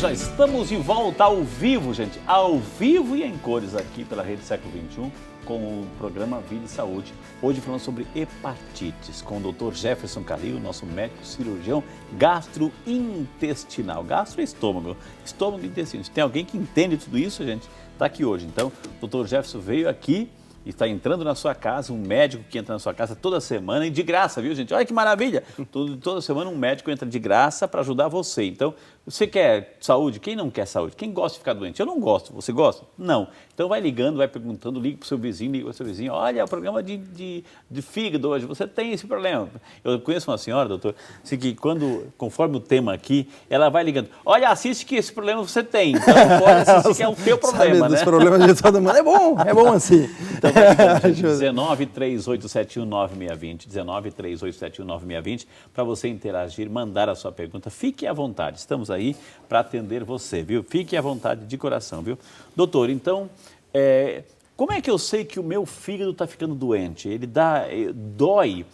já estamos de volta ao vivo, gente. Ao vivo e em cores aqui pela Rede Século XXI com o programa Vida e Saúde. Hoje falando sobre hepatites com o Dr. Jefferson Calil, nosso médico cirurgião gastrointestinal. Gastro é estômago, estômago e intestino. Se tem alguém que entende tudo isso, gente, está aqui hoje. Então, o Dr. Jefferson veio aqui e está entrando na sua casa, um médico que entra na sua casa toda semana e de graça, viu, gente? Olha que maravilha! Toda semana um médico entra de graça para ajudar você. Então, você quer saúde? Quem não quer saúde? Quem gosta de ficar doente? Eu não gosto. Você gosta? Não. Então, vai ligando, vai perguntando, liga para o seu vizinho, liga para o seu vizinho. Olha, é o programa de fígado hoje, você tem esse problema. Eu conheço uma senhora, doutor, assim, que conforme o tema aqui, ela vai ligando. Olha, assiste que esse problema você tem. Então, pode assistir que é o teu problema, sabe, né? Dos problemas de todo mundo. É bom assim. Então, 19 3871 9620, 19 3871 9620, para você interagir, mandar a sua pergunta. Fique à vontade, estamos aí para atender você, viu? Fique à vontade de coração, viu? Doutor, então, como é que eu sei que o meu fígado está ficando doente? Ele dói,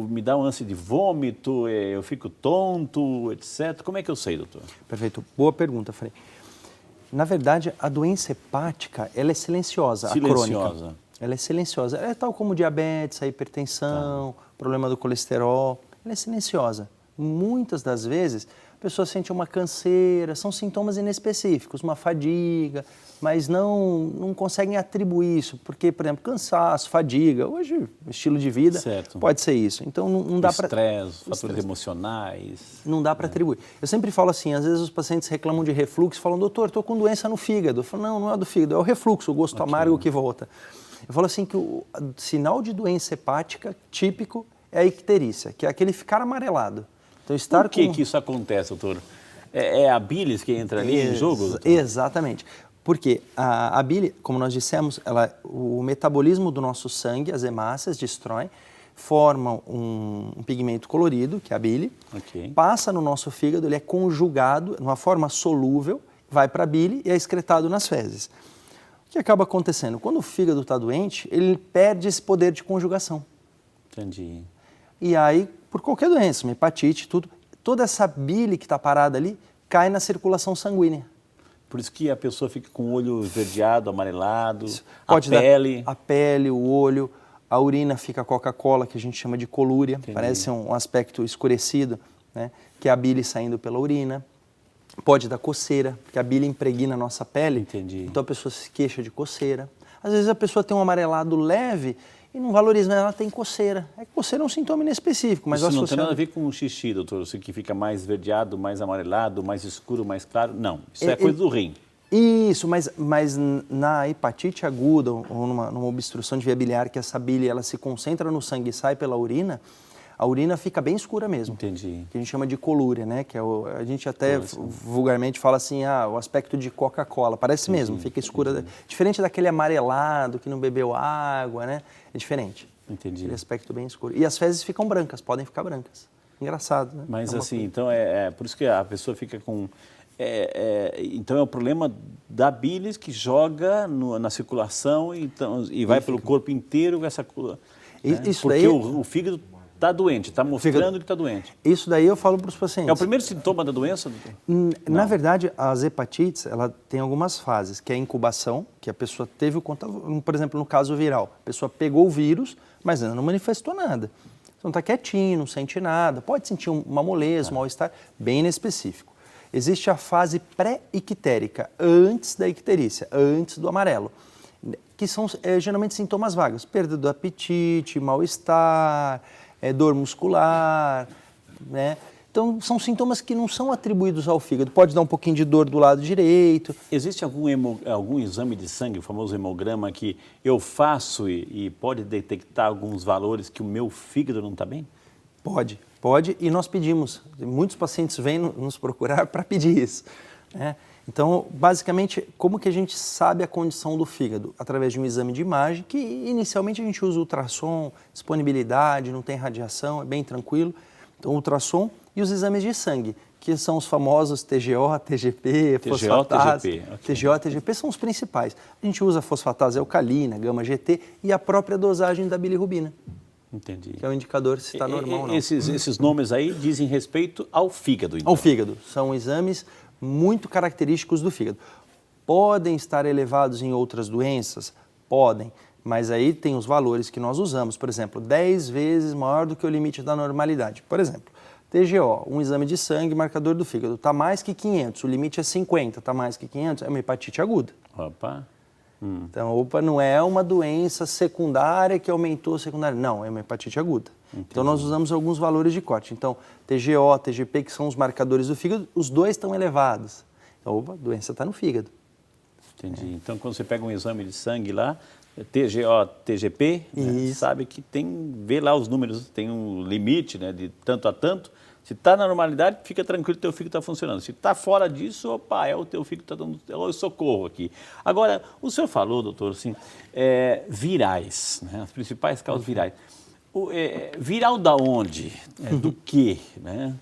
me dá um ânsia de vômito, eu fico tonto, etc. Como é que eu sei, doutor? Perfeito, boa pergunta, Frei. Na verdade, a doença hepática, ela é silenciosa, a crônica. Ela é silenciosa. Ela é tal como diabetes, a hipertensão, problema do colesterol. Ela é silenciosa. Muitas das vezes, a pessoa sente uma canseira, são sintomas inespecíficos, uma fadiga, mas não conseguem atribuir isso. Porque, por exemplo, cansaço, fadiga, hoje, estilo de vida, certo, pode ser isso. Então, não dá para... Estresse, fatores emocionais. Não dá para atribuir. Eu sempre falo assim, às vezes os pacientes reclamam de refluxo, falam, doutor, estou com doença no fígado. Eu falo, não é do fígado, é o refluxo, o gosto amargo que volta. Eu falo assim que o sinal de doença hepática típico é a icterícia, que é aquele ficar amarelado. Então, Por que isso acontece, doutor? É a bilis que entra ali em jogo, doutor? Exatamente. Porque a bile, como nós dissemos, o metabolismo do nosso sangue, as hemácias destroem, formam um pigmento colorido, que é a bile, passa no nosso fígado, ele é conjugado numa forma solúvel, vai para a bile e é excretado nas fezes. O que acaba acontecendo? Quando o fígado está doente, ele perde esse poder de conjugação. Entendi. E aí, por qualquer doença, uma hepatite, toda essa bile que está parada ali, cai na circulação sanguínea. Por isso que a pessoa fica com o olho esverdeado, amarelado, a pele... A pele, o olho, a urina fica Coca-Cola, que a gente chama de colúria, Entendi. Parece um aspecto escurecido, né? Que é a bile saindo pela urina. Pode dar coceira, porque a bile impregna a nossa pele. Entendi. Então a pessoa se queixa de coceira. Às vezes a pessoa tem um amarelado leve e não valoriza, mas ela tem coceira. Coceira é um sintoma inespecífico, mas isso não tem nada a ver com o xixi, doutor? Isso que fica mais esverdeado, mais amarelado, mais escuro, mais claro? Não, isso é coisa do rim. Isso, mas na hepatite aguda ou numa obstrução de via biliar, que essa bile ela se concentra no sangue e sai pela urina, a urina fica bem escura mesmo. Entendi. Que a gente chama de colúria, né? Que a gente até vulgarmente fala assim, o aspecto de Coca-Cola. Parece mesmo, fica escura. Diferente daquele amarelado que não bebeu água, né? É diferente. Entendi. Aquele aspecto bem escuro. E as fezes ficam brancas, podem ficar brancas. Engraçado, né? Mas assim, então por isso que a pessoa fica com... então é o problema da bilis que joga na circulação e vai pelo corpo inteiro essa... Isso porque daí... o fígado está doente, está mostrando que está doente. Isso daí eu falo para os pacientes. É o primeiro sintoma da doença? Na verdade, as hepatites, ela tem algumas fases, que é a incubação, que a pessoa teve o contato, por exemplo, no caso viral, a pessoa pegou o vírus, mas ainda não manifestou nada. Então está quietinho, não sente nada, pode sentir uma moleza, um mal-estar, bem inespecífico. Existe a fase pré-ictérica, antes da icterícia, antes do amarelo, que são geralmente sintomas vagos, perda do apetite, mal-estar, dor muscular, né? Então, são sintomas que não são atribuídos ao fígado. Pode dar um pouquinho de dor do lado direito. Existe algum exame de sangue, o famoso hemograma, que eu faço e pode detectar alguns valores que o meu fígado não está bem? Pode, e nós pedimos. Muitos pacientes vêm nos procurar para pedir isso, né? Então, basicamente, como que a gente sabe a condição do fígado? Através de um exame de imagem, que inicialmente a gente usa ultrassom, disponibilidade, não tem radiação, é bem tranquilo. Então, ultrassom e os exames de sangue, que são os famosos TGO, TGP, fosfatase. TGO, TGP são os principais. A gente usa fosfatase alcalina, gama-GT e a própria dosagem da bilirrubina. Entendi. Que é o indicador se está normal ou não. Esses nomes aí dizem respeito ao fígado, então? Ao fígado. São exames muito característicos do fígado. Podem estar elevados em outras doenças? Podem, mas aí tem os valores que nós usamos, por exemplo, 10 vezes maior do que o limite da normalidade. Por exemplo, TGO, um exame de sangue, marcador do fígado, está mais que 500, o limite é 50, está mais que 500, é uma hepatite aguda. Opa! Então, não é uma doença secundária que aumentou secundária, não, é uma hepatite aguda. Entendi. Então, nós usamos alguns valores de corte. Então, TGO, TGP, que são os marcadores do fígado, os dois estão elevados. Então, a doença está no fígado. Entendi. Então, quando você pega um exame de sangue lá, TGO, TGP, né, sabe que vê lá os números, tem um limite, né, de tanto a tanto. Se está na normalidade, fica tranquilo, teu fígado está funcionando. Se está fora disso, opa, o teu fígado está dando socorro aqui. Agora, o senhor falou, doutor, assim, virais, né, as principais causas virais. Viral da onde? Do quê? Né?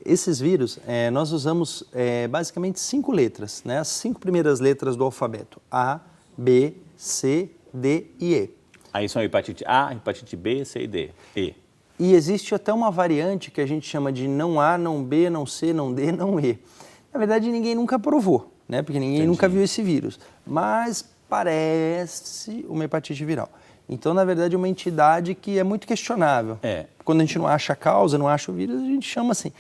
Esses vírus, nós usamos basicamente 5 letras, né, as 5 primeiras letras do alfabeto. A, B, C, D e E. Aí são hepatite A, hepatite B, C e D. E. E existe até uma variante que a gente chama de não A, não B, não C, não D, não E. Na verdade, ninguém nunca provou, né? Porque ninguém nunca viu esse vírus. Mas parece uma hepatite viral. Então, na verdade, é uma entidade que é muito questionável. Quando a gente não acha a causa, não acha o vírus, a gente chama assim.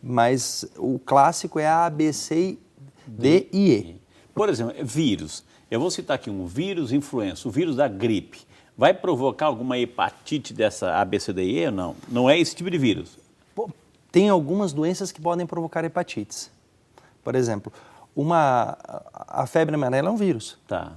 Mas o clássico é A, B, C, D e E. Por exemplo, vírus. Eu vou citar aqui um vírus influenza, o vírus da gripe. Vai provocar alguma hepatite dessa ABCDE ou não? Não é esse tipo de vírus? Tem algumas doenças que podem provocar hepatites. Por exemplo, a febre amarela é um vírus. Tá.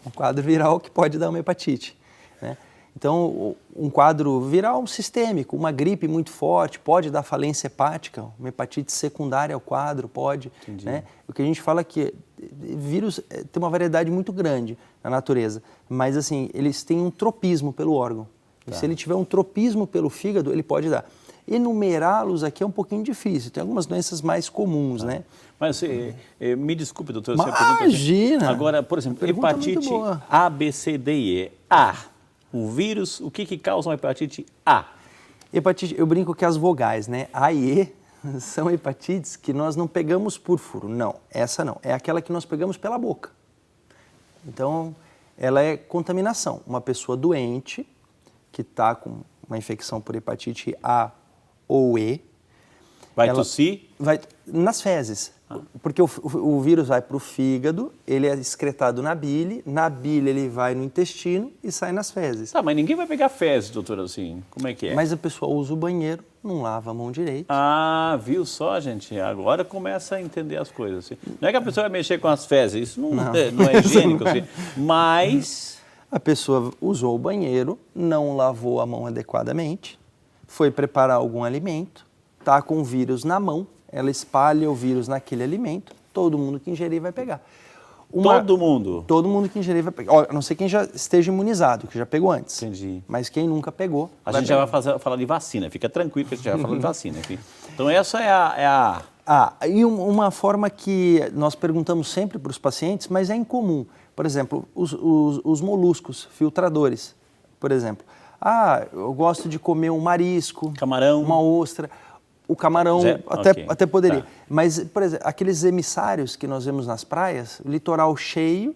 Um quadro viral que pode dar uma hepatite, né? Então, um quadro viral sistêmico, uma gripe muito forte, pode dar falência hepática, uma hepatite secundária ao quadro, pode. Né? O que a gente fala é que vírus tem uma variedade muito grande na natureza, mas assim, eles têm um tropismo pelo órgão. Tá. E se ele tiver um tropismo pelo fígado, ele pode dar. Enumerá-los aqui é um pouquinho difícil, tem algumas doenças mais comuns, né? Mas me desculpe, doutor, imagina! Agora, por exemplo, hepatite A, B, C, D e E. A. O vírus, o que causa uma hepatite A? Hepatite, eu brinco que as vogais, né? A e E são hepatites que nós não pegamos por furo. Não, essa não. É aquela que nós pegamos pela boca. Então, ela é contaminação. Uma pessoa doente que está com uma infecção por hepatite A ou E. Vai tossir? Vai nas fezes. Porque o vírus vai para o fígado, ele é excretado na bile ele vai no intestino e sai nas fezes. Tá, mas ninguém vai pegar fezes, doutor, assim, como é que é? Mas a pessoa usa o banheiro, não lava a mão direito. Ah, viu só, gente? Agora começa a entender as coisas. Assim. Não é que a pessoa vai mexer com as fezes, isso não é higiênico, assim, mas... A pessoa usou o banheiro, não lavou a mão adequadamente, foi preparar algum alimento, está com o vírus na mão, ela espalha o vírus naquele alimento, todo mundo que ingerir vai pegar. Todo mundo? Todo mundo que ingerir vai pegar. A não ser quem já esteja imunizado, que já pegou antes. Entendi. Mas quem nunca pegou... A gente já vai falar de vacina, fica tranquilo que a gente já vai falar de vacina. Enfim. Então essa é a... E uma forma que nós perguntamos sempre para os pacientes, mas é incomum. Por exemplo, os moluscos, filtradores, por exemplo. Eu gosto de comer um marisco, camarão, uma ostra... O camarão até poderia. Tá. Mas, por exemplo, aqueles emissários que nós vemos nas praias, litoral cheio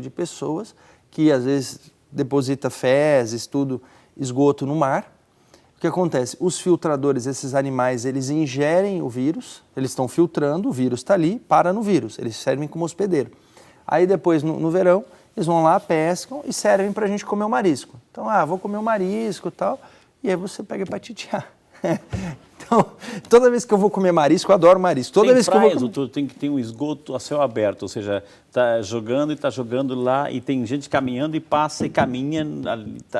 de pessoas, que às vezes deposita fezes, tudo, esgoto no mar. O que acontece? Os filtradores, esses animais, eles ingerem o vírus, eles estão filtrando, o vírus está ali, para no vírus, eles servem como hospedeiro. Aí depois, no verão, eles vão lá, pescam e servem para a gente comer o marisco. Então, vou comer o marisco e tal, e aí você pega hepatite A. Então, toda vez que eu vou comer marisco, eu adoro marisco. Toda vez que eu vou comer... doutor, tem que ter um esgoto a céu aberto, ou seja, está jogando lá e tem gente caminhando e passa e caminha,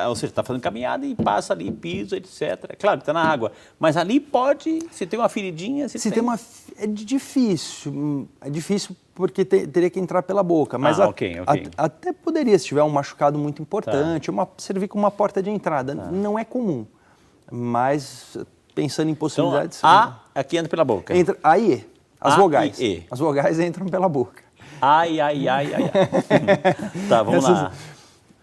ou seja, está fazendo caminhada e passa ali, pisa, etc. Claro que está na água, mas ali pode, se tem uma feridinha... É difícil porque teria que entrar pela boca, mas até poderia, se tiver um machucado muito importante, servir como uma porta de entrada. Não é comum, mas... Pensando em possibilidades... Então, aqui entra pela boca. A e E. As vogais. As vogais entram pela boca. Ai. Tá, vamos lá.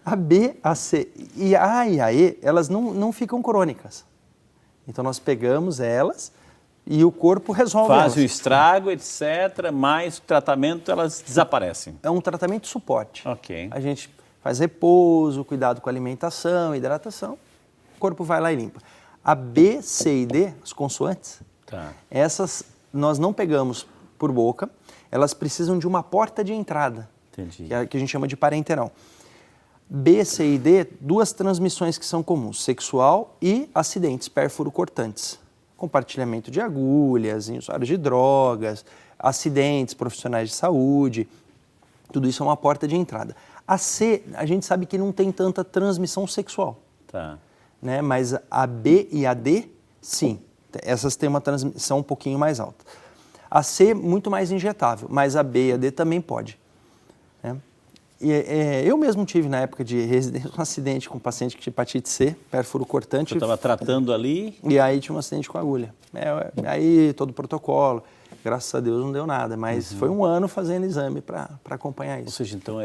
A B, a C e a A e a E, elas não ficam crônicas. Então, nós pegamos elas, e o corpo resolve Faz o elas. estrago, etc., mas o tratamento elas desaparecem. É um tratamento de suporte. Ok. A gente faz repouso, cuidado com a alimentação, hidratação, o corpo vai lá e limpa. A B, C e D, as consoantes, Tá. essas nós não pegamos por boca, elas precisam de uma porta de entrada, Entendi. que a gente chama de parenteral. B, C e D, duas transmissões que são comuns, sexual e acidentes pérfuro-cortantes. Compartilhamento de agulhas, usuário de drogas, acidentes profissionais de saúde, tudo isso é uma porta de entrada. A C, a gente sabe que não tem tanta transmissão sexual, Tá. né? Mas a B e a D, sim, essas têm uma transmissão um pouquinho mais alta. A C, muito mais injetável, mas a B e a D também pode, né? Eu mesmo tive, na época de residência, um acidente com um paciente que tinha hepatite C, pérfuro cortante. Você estava tratando ali? E aí tinha um acidente com agulha. Aí todo o protocolo, graças a Deus não deu nada, mas foi um ano fazendo exame para acompanhar Ou isso. seja, então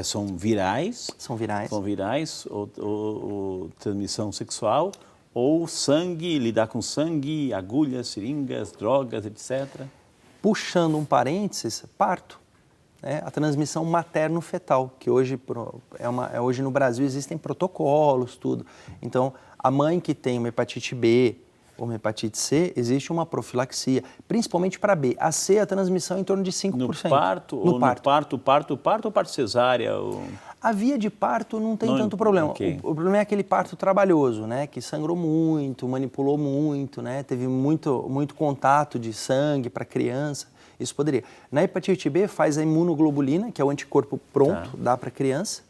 são virais? São virais. São virais, ou transmissão sexual, ou sangue, lidar com sangue, agulhas, seringas, drogas, etc. Puxando um parênteses, parto. Né? A transmissão materno-fetal, que hoje, hoje no Brasil existem protocolos, tudo. Então, a mãe que tem uma hepatite B ou uma hepatite C, existe uma profilaxia, principalmente para B. A C, a transmissão é em torno de 5%. No parto? No parto ou parto cesárea? Ou... A via de parto não tem tanto problema. Okay. O problema é aquele parto trabalhoso, né? Que sangrou muito, manipulou muito, né? Teve muito contato de sangue para criança. Isso poderia. Na hepatite B, faz a imunoglobulina, que é o anticorpo pronto, dá para a criança,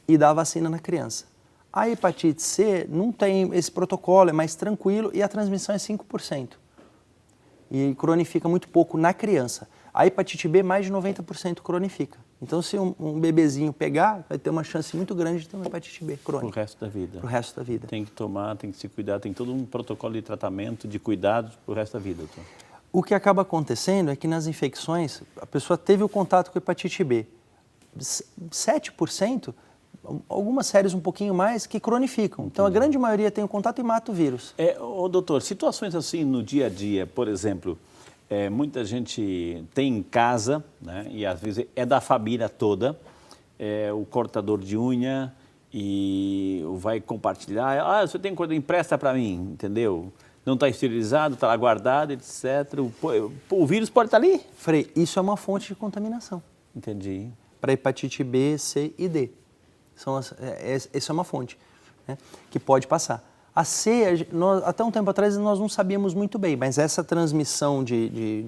e dá a vacina na criança. A hepatite C não tem esse protocolo, é mais tranquilo e a transmissão é 5%. E cronifica muito pouco na criança. A hepatite B, mais de 90% cronifica. Então, se um bebezinho pegar, vai ter uma chance muito grande de ter uma hepatite B crônica. Pro resto da vida. Pro resto da vida. Tem que tomar, tem que se cuidar, tem todo um protocolo de tratamento, de cuidados pro resto da vida, doutor. O que acaba acontecendo é que nas infecções, a pessoa teve o contato com a hepatite B. 7%, algumas séries um pouquinho mais, que cronificam. Então, a grande maioria tem o contato e mata o vírus. Doutor, situações assim no dia a dia, por exemplo, muita gente tem em casa, né, e às vezes é da família toda, o cortador de unha e vai compartilhar. Você tem coisa, empresta para mim, entendeu? Não está esterilizado, está lá guardado, etc. O vírus pode estar ali? Frei, isso é uma fonte de contaminação. Entendi. Para hepatite B, C e D. Essa é uma fonte, né, que pode passar. A C, até um tempo atrás, nós não sabíamos muito bem, mas essa transmissão de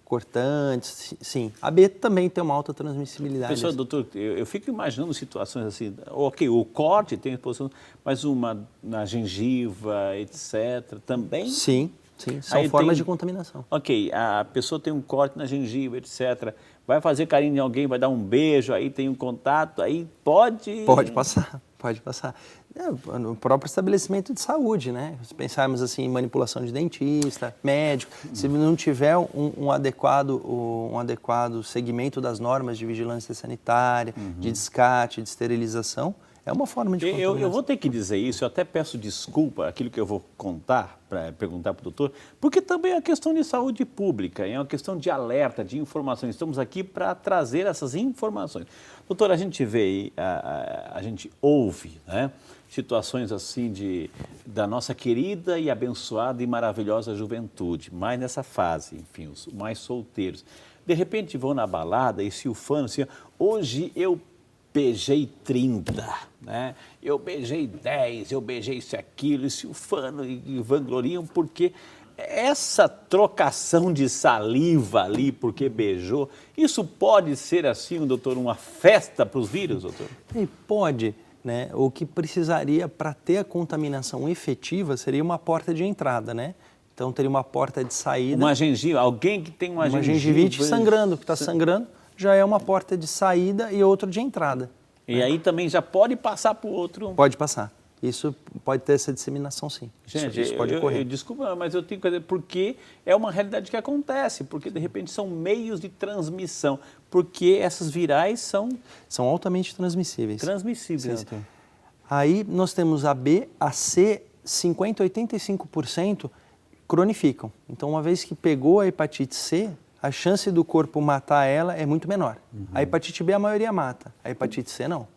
cortantes, sim. A B também tem uma alta transmissibilidade. Pessoal, doutor, eu fico imaginando situações assim, ok, o corte tem exposição, mas uma na gengiva, etc., também? Sim, são formas de contaminação. Ok, a pessoa tem um corte na gengiva, etc., vai fazer carinho em alguém, vai dar um beijo, aí tem um contato, aí pode... Pode passar. No próprio estabelecimento de saúde, né? Se pensarmos assim em manipulação de dentista, médico, se não tiver um adequado segmento das normas de vigilância sanitária, de descarte, de esterilização, é uma forma de contaminação. Eu vou ter que dizer isso, eu até peço desculpa aquilo que eu vou contar, para perguntar para o doutor, porque também é uma questão de saúde pública, é uma questão de alerta, de informações. Estamos aqui para trazer essas informações. Doutor, a gente vê, a gente ouve, né, situações assim da nossa querida e abençoada e maravilhosa juventude, mais nessa fase, enfim, os mais solteiros. De repente vão na balada e se ufano assim, hoje eu beijei 30, né? Eu beijei 10, eu beijei isso e aquilo, e se ufano e vangloriam, porque essa trocação de saliva ali, porque beijou, isso pode ser assim, doutor, uma festa para os vírus, doutor? Pode, né? O que precisaria para ter a contaminação efetiva seria uma porta de entrada, né? Então teria uma porta de saída. Uma gengiva, alguém que tem uma gengivite sangrando, que está sangrando, já é uma porta de saída e outra de entrada. E aí também já pode passar para o outro? Pode passar. Isso pode ter essa disseminação, sim. Gente, isso pode ocorrer. Desculpa, mas eu tenho que dizer, porque é uma realidade que acontece, porque de repente são meios de transmissão, porque essas virais são altamente transmissíveis. Transmissíveis. Aí nós temos a B, a C, 50% a 85%, cronificam. Então, uma vez que pegou a hepatite C, a chance do corpo matar ela é muito menor. A hepatite B a maioria mata, a hepatite C não.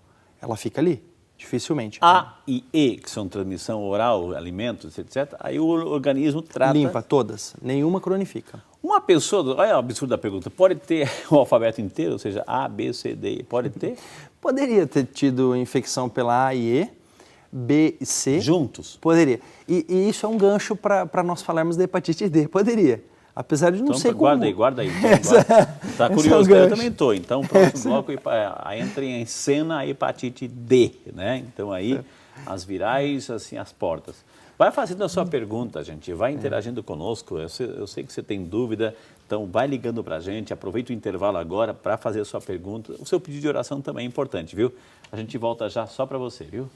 Ela fica ali, dificilmente. A e E, que são transmissão oral, alimentos, etc., aí o organismo trata... Limpa todas, nenhuma cronifica. Uma pessoa, olha o absurdo da pergunta, pode ter o alfabeto inteiro, ou seja, A, B, C, D, pode ter? Poderia ter tido infecção pela A e E, B e C. Juntos? Poderia. E isso é um gancho para nós falarmos da hepatite D, poderia. Apesar de não então, ser guarda comum. Guarda aí. Está curioso, é um eu também estou. Então, o próximo bloco entra em cena a hepatite D, né? Então, aí, as virais, assim, as portas. Vai fazendo a sua pergunta, gente, vai interagindo conosco. Eu sei que você tem dúvida, então vai ligando para a gente. Aproveita o intervalo agora para fazer a sua pergunta. O seu pedido de oração também é importante, viu? A gente volta já só para você, viu?